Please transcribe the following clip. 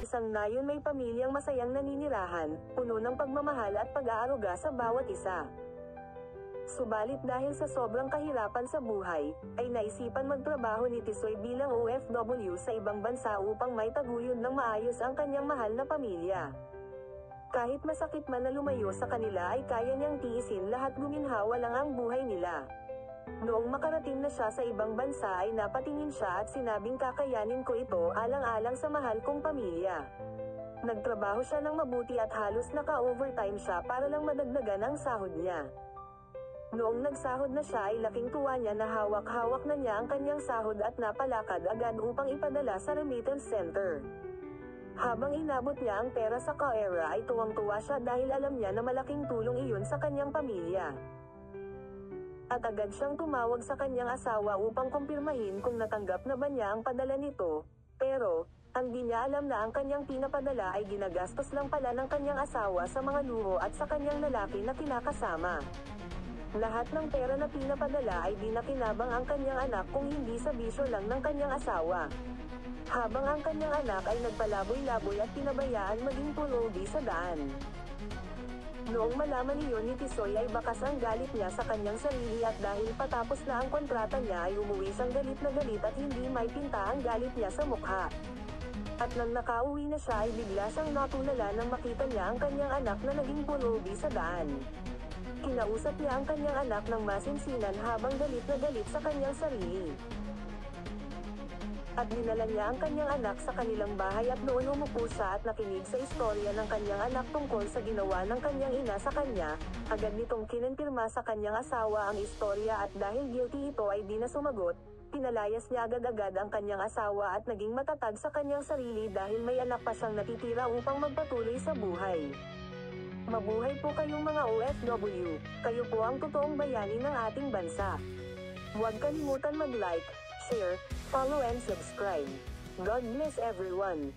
isang nayon may pamilyang masayang naninirahan, puno ng pagmamahal at pag-aaruga sa bawat isa. Subalit dahil sa sobrang kahirapan sa buhay, ay naisipan magtrabaho ni Tisoy bilang OFW sa ibang bansa upang may taguyod ng maayos ang kanyang mahal na pamilya. Kahit masakit man na lumayo sa kanila ay kaya niyang tiisin lahat, guminhawa lang ang buhay nila. Noong makarating na siya sa ibang bansa ay napatingin siya at sinabing, kakayanin ko ito alang-alang sa mahal kong pamilya. Nagtrabaho siya ng mabuti at halos naka-overtime siya para lang madagdagan ang sahod niya. Noong nagsahod na siya ay laking tuwa niya na hawak-hawak na niya ang kanyang sahod at napalakad agad upang ipadala sa remittance center. Habang inabot niya ang pera sa kaera ay tuwang-tuwa siya dahil alam niya na malaking tulong iyon sa kanyang pamilya. At agad siyang tumawag sa kanyang asawa upang kumpirmahin kung natanggap na ba niya ang padala nito, pero, ang di niya alam na ang kanyang pinapadala ay ginagastos lang pala ng kanyang asawa sa mga luho at sa kanyang lalaki na kinakasama. Lahat ng pera na pinapadala ay di nakinabang ang kanyang anak kung hindi sa bisyo lang ng kanyang asawa. Habang ang kanyang anak ay nagpalaboy-laboy at pinabayaan maging pulubi sa daan. Noong malaman niyon ni Tisoy ay bakas ang galit niya sa kanyang sarili at dahil patapos na ang kontrata niya ay umuwi siyang galit na galit at hindi may pinta ang galit niya sa mukha. At nang nakauwi na siya ay bigla siyang natulala nang makita niya ang kanyang anak na naging pulubi sa daan. Kinausap niya ang kanyang anak ng masinsinan habang galit na galit sa kanyang sarili. At dinala niya ang kanyang anak sa kanilang bahay at noon umupo siya at nakinig sa istorya ng kanyang anak tungkol sa ginawa ng kanyang ina sa kanya, agad nitong kinonfirma sa kanyang asawa ang istorya at dahil guilty ito ay di na sumagot, pinalayas niya agad-agad ang kanyang asawa at naging matatag sa kanyang sarili dahil may anak pa siyang natitira upang magpatuloy sa buhay. Mabuhay po kayong mga OFW, kayo po ang totoong bayani ng ating bansa. Huwag kalimutan mag-like, share, follow and subscribe. God bless everyone.